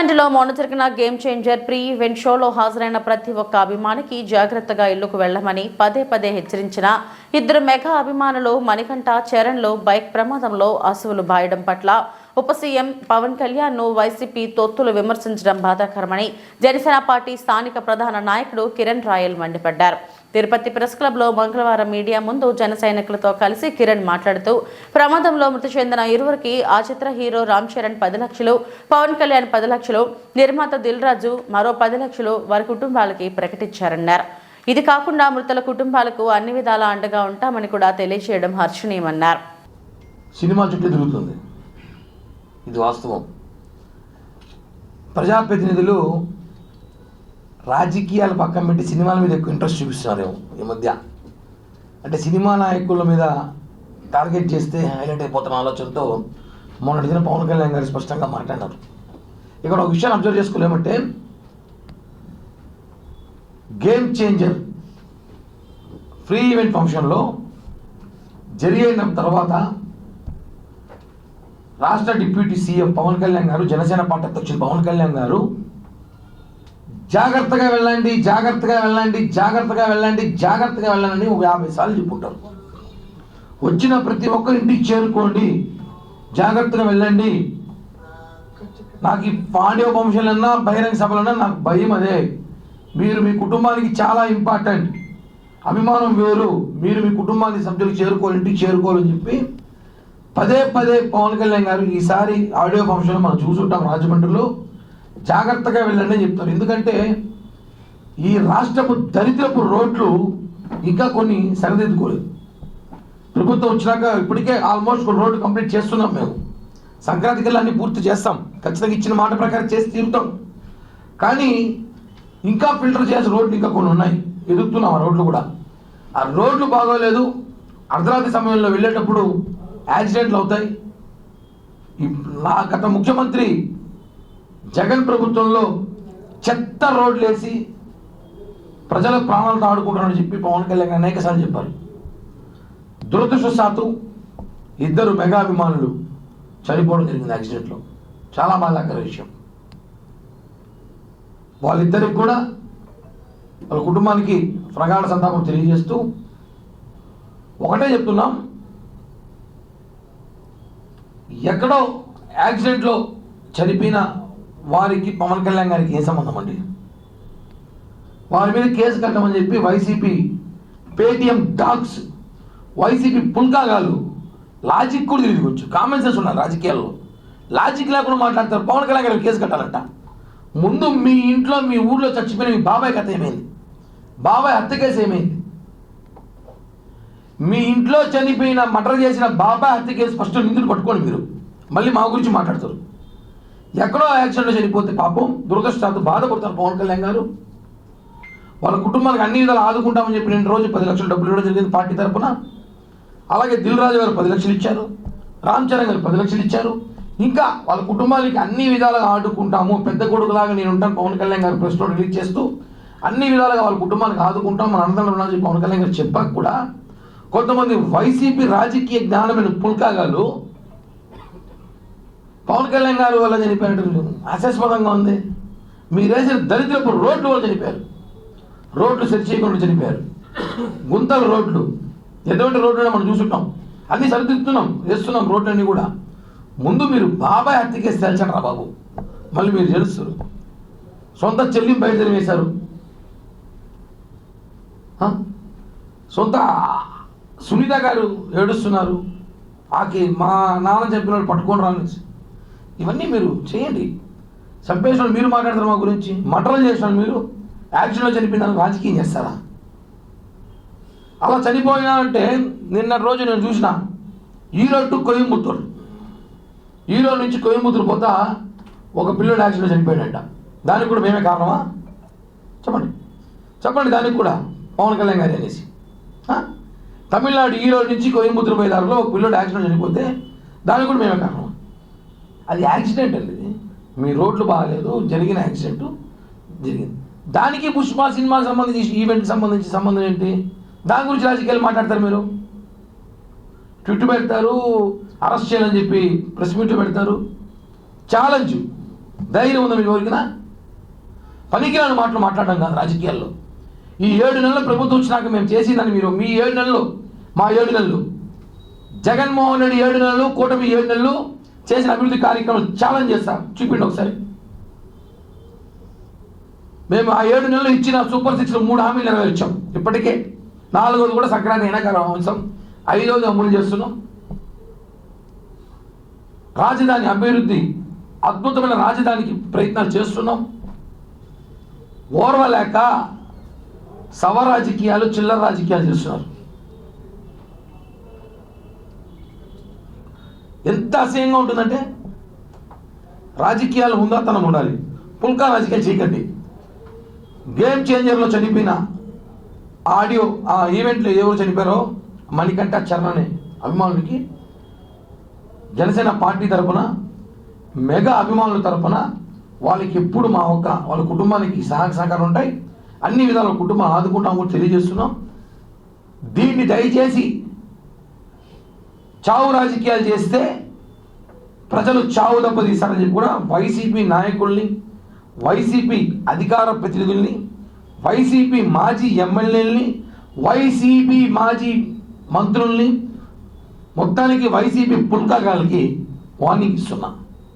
రాజమండ్రిలో మొన్న జరిగిన గేమ్ చేంజర్ ప్రీ ఈవెంట్ షోలో హాజరైన ప్రతి ఒక్క అభిమానికి జాగ్రత్తగా ఇళ్లకు వెళ్లమని పదే పదే హెచ్చరించిన ఇద్దరు మెగా అభిమానులు మణికంఠ చరణ్లు బైక్ ప్రమాదంలో అసువులు బాయడం పట్ల ఉప సీఎం పవన్ కళ్యాణ్ ను వైసీపీ తొత్తులు విమర్శించడం బాధాకరమని జనసేన పార్టీ స్థానిక ప్రధాన నాయకుడు కిరణ్ రాయల్ మండిపడ్డారు. తిరుపతి ప్రెస్ క్లబ్లో మంగళవారం మీడియా ముందు జన సైనికులతో కలిసి కిరణ్ మాట్లాడుతూ ప్రమాదంలో మృతి చెందిన ఇరువురికి ఆ చిత్ర హీరో రామ్ చరణ్ 10 లక్షలు, పవన్ కళ్యాణ్ 10 లక్షలు, నిర్మాత దిల్ రాజు మరో 10 లక్షలు వారి కుటుంబాలకి ప్రకటించారన్నారు. ఇది కాకుండా మృతుల కుటుంబాలకు అన్ని విధాలా అండగా ఉంటామని కూడా తెలియజేయడం హర్షణీయమన్నారు. సినిమా చుట్టూ తిరుగుతుంది, ఇది వాస్తవం. ప్రజాప్రతినిధులు రాజకీయాలు పక్కన పెట్టి సినిమాల మీద ఎక్కువ ఇంట్రెస్ట్ చూపిస్తున్నారేమో ఈ మధ్య. అంటే సినిమా నాయకుల మీద టార్గెట్ చేస్తే హైలైట్ అయిపోతున్న ఆలోచనతో మొన్నటి దిన పవన్ కళ్యాణ్ గారు స్పష్టంగా మాట్లాడినారు. ఇక్కడ ఒక విషయాన్ని అబ్జర్వ్ చేసుకోలేమంటే, గేమ్ చేంజర్ ఫ్రీ ఈవెంట్ ఫంక్షన్లో జరిగిన తర్వాత రాష్ట్ర డిప్యూటీ సీఎం పవన్ కళ్యాణ్ గారు, జనసేన పార్టీ అధ్యక్షులు పవన్ కళ్యాణ్ గారు జాగ్రత్తగా వెళ్ళండి, జాగ్రత్తగా వెళ్ళండి, జాగ్రత్తగా వెళ్ళండి, జాగ్రత్తగా వెళ్ళండి ఒక 50 సార్లు చెప్పుకుంటారు. వచ్చిన ప్రతి ఒక్కరి ఇంటికి చేరుకోండి, జాగ్రత్తగా వెళ్ళండి. నాకు ఈ ఆడియో ఫంక్షన్లన్నా బహిరంగ సభలన్నా నాకు భయం అదే. మీరు మీ కుటుంబానికి చాలా ఇంపార్టెంట్, అభిమానం వేరు, మీరు మీ కుటుంబానికి సభ్యులకు చేరుకోవాలి, ఇంటికి చేరుకోవాలని చెప్పి పదే పదే పవన్ కళ్యాణ్ గారు ఈసారి ఆడియో ఫంక్షన్ మనం చూసుంటాం రాజమండ్రిలో, జాగ్రత్తగా వెళ్ళండి అని చెప్తారు. ఎందుకంటే ఈ రాష్ట్రపు దరిద్రపు రోడ్లు ఇంకా కొన్ని సరిదిద్దుకోలేదు. ప్రభుత్వం వచ్చినాక ఇప్పటికే ఆల్మోస్ట్ కొన్ని రోడ్లు కంప్లీట్ చేస్తున్నాం. మేము సంక్రాంతి కల్లా అన్ని పూర్తి చేస్తాం, ఖచ్చితంగా ఇచ్చిన మాట ప్రకారం చేసి తీరుతాం. కానీ ఇంకా ఫిల్టర్ చేయాల్సిన రోడ్లు ఇంకా కొన్ని ఉన్నాయి, ఎదుగుతున్నాం ఆ రోడ్లు కూడా. ఆ రోడ్లు బాగోలేదు, అర్ధరాత్రి సమయంలో వెళ్ళేటప్పుడు యాక్సిడెంట్లు అవుతాయి. గత ముఖ్యమంత్రి జగన్ ప్రభుత్వంలో చెత్త రోడ్లు వేసి ప్రజల ప్రాణాలతో ఆడుకుంటారని చెప్పి పవన్ కళ్యాణ్ అనేక సార్లు చెప్పారు. దురదృష్టవశాత్తు ఇద్దరు మెగా అభిమానులు చనిపోవడం జరిగింది యాక్సిడెంట్లో. చాలా బాధాకర విషయం. వాళ్ళిద్దరికి కూడా వాళ్ళ కుటుంబానికి ప్రగాఢ సంతాపం తెలియజేస్తూ ఒకటే చెప్తున్నాం, ఎక్కడో యాక్సిడెంట్లో చనిపోయిన వారికి పవన్ కళ్యాణ్ గారికి ఏ సంబంధం అండి? వారి మీద కేసు కట్టమని చెప్పి వైసీపీ పేటీఎం డాగ్స్, వైసీపీ పుల్కాగాలు లాజిక్ కూడా తిరిగివచ్చు. కామన్ సెన్స్ ఉన్నారు రాజకీయాల్లో, లాజిక్ లేకుండా మాట్లాడతారు. పవన్ కళ్యాణ్ గారికి కేసు కట్టాలంట. ముందు మీ ఇంట్లో మీ ఊర్లో చచ్చిపోయిన మీ బాబాయ్ కథ ఏమైంది? బాబాయ్ హత్య కేసు ఏమైంది? మీ ఇంట్లో చనిపోయిన మర్డర్ చేసిన బాబాయ్ హత్య కేసు ఫస్ట్ నిందులు పట్టుకోండి. మీరు మళ్ళీ మా గురించి మాట్లాడతారు. ఎక్కడో యాక్సిడెంట్లో చనిపోతే పాపం దురదృష్టాలతో బాధపడతారు పవన్ కళ్యాణ్ గారు. వాళ్ళ కుటుంబానికి అన్ని విధాలు ఆదుకుంటామని చెప్పి 2 రోజులు 10 లక్షలు డబ్బులు ఇవ్వడం జరిగింది పార్టీ తరఫున. అలాగే దిల్ రాజు గారు 10 లక్షలు ఇచ్చారు, రామ్ చరణ్ గారు 10 లక్షలు ఇచ్చారు. ఇంకా వాళ్ళ కుటుంబానికి అన్ని విధాలుగా ఆదుకుంటాము, పెద్ద కొడుకులాగా నేను ఉంటాను పవన్ కళ్యాణ్ గారు ప్రెస్లో రిలీజ్ చేస్తూ అన్ని విధాలుగా వాళ్ళ కుటుంబానికి ఆదుకుంటాం, మన అన్నదండలు ఉన్నామని చెప్పి పవన్ కళ్యాణ్ గారు చెప్పాక కూడా కొంతమంది వైసీపీ రాజకీయ జ్ఞానమైన పుల్కాగాలు పవన్ కళ్యాణ్ గారు వల్ల చనిపోయినట్టు హాస్యాస్పదంగా ఉంది. మీరు వేసిన దరిద్రపు రోడ్లు వల్ల చనిపోయారు, రోడ్లు సెట్ చేయకుండా చనిపోయారు. గుంతల రోడ్లు, ఎటువంటి రోడ్లు మనం చూసుంటాం, అన్నీ సరిదిద్దుతున్నాం, వేస్తున్నాం రోడ్లన్నీ కూడా. ముందు మీరు బాబాయ్ హత్య కేసు తెల్చండి రా బాబు, మళ్ళీ మీరు తెలుస్తారు. సొంత చెల్లిని బయట వేశారు, సొంత సునీత గారు ఏడుస్తున్నారు, ఆకి మా నాన్న చెప్పిన పట్టుకొని రాని. ఇవన్నీ మీరు చేయండి. చంపేసిన మీరు మాట్లాడతారు మా గురించి, మర్డర్లు చేసిన మీరు యాక్సిడెంట్లో చనిపోయిన రాజకీయం చేస్తారా? అలా చనిపోయినా అంటే నిన్న రోజు నేను చూసిన ఈరోడ్ టు కోయంబత్తూరు, ఈరోడ్ నుంచి కోయంబత్తూరు పోతా ఒక పిల్లడు యాక్సిడెంట్లో చనిపోయాడంట. దానికి కూడా మేమే కారణమా? చెప్పండి చెప్పండి. దానికి కూడా పవన్ కళ్యాణ్ గారు అనేసి. తమిళనాడు ఈరోడ్ నుంచి కోయంబత్తూరు పోయే దారిలో ఒక పిల్లడు యాక్సిడెంట్ చనిపోతే దానికి కూడా మేమే కారణమా? అది యాక్సిడెంట్ అండి, మీ రోడ్లు బాగాలేదు, జరిగిన యాక్సిడెంట్ జరిగింది. దానికి పుష్ప సినిమాకి సంబంధించి ఈవెంట్కి సంబంధించి సంబంధం ఏంటి? దాని గురించి రాజకీయాలు మాట్లాడతారు మీరు. ట్విట్ పెడతారు, అరెస్ట్ చేయాలని చెప్పి ప్రెస్ మీట్లు పెడతారు. ఛాలెంజ్, ధైర్యం ఉందా మీకు ఎవరికినా? పనికిరాని మాటలు మాట్లాడడం కాదు రాజకీయాల్లో. ఈ 7 నెలల ప్రభుత్వం వచ్చినాక మేము చేసిందని మీరు మీ 7 నెలలు, మా 7 నెలలు, జగన్మోహన్ రెడ్డి 7 నెలలు, కూటమి 7 నెలలు చేసిన అభివృద్ధి కార్యక్రమాలు ఛాలెంజ్ చేస్తాం. చూపిండి ఒకసారి. మేము ఆ 7 నెలలు ఇచ్చిన సూపర్ 6లో 3 హామీలు నెరవేర్చాం. ఇప్పటికే 4వది కూడా సంక్రాంతి ఎండాకాలం అంశం, 5వది అమలు చేస్తున్నాం. రాజధాని అభివృద్ధి, అద్భుతమైన రాజధానికి ప్రయత్నాలు చేస్తున్నాం. ఓర్వలేక సవ రాజకీయాలు, చిల్లర రాజకీయాలు చేస్తున్నారు. ఎంత అసహ్యంగా ఉంటుందంటే, రాజకీయాలు హుందాతనం ఉండాలి, పుల్కా రాజకీయాలు చేయకండి. గేమ్ చేంజర్లో చనిపోయిన ఆడియో, ఆ ఈవెంట్లో ఎవరు చనిపోయారో మణికంఠ చరణ్ అనే అభిమానులకి జనసేన పార్టీ తరఫున, మెగా అభిమానుల తరఫున వాళ్ళకి ఎప్పుడు వాళ్ళ కుటుంబానికి సహకారం ఉంటాయి. అన్ని విధాల కుటుంబం ఆదుకుంటాం కూడా తెలియజేస్తున్నాం. దీన్ని దయచేసి చావు రాజకీయాలు చేస్తే ప్రజలు చావు దెబ్బతీస్తారని చెప్పి కూడా వైసీపీ నాయకుల్ని, వైసీపీ అధికార ప్రతినిధుల్ని, వైసీపీ మాజీ ఎమ్మెల్యేలని, వైసీపీ మాజీ మంత్రుల్ని, మొత్తానికి వైసీపీ పుల్కాగాలకి వార్నింగ్ ఇస్తున్నా.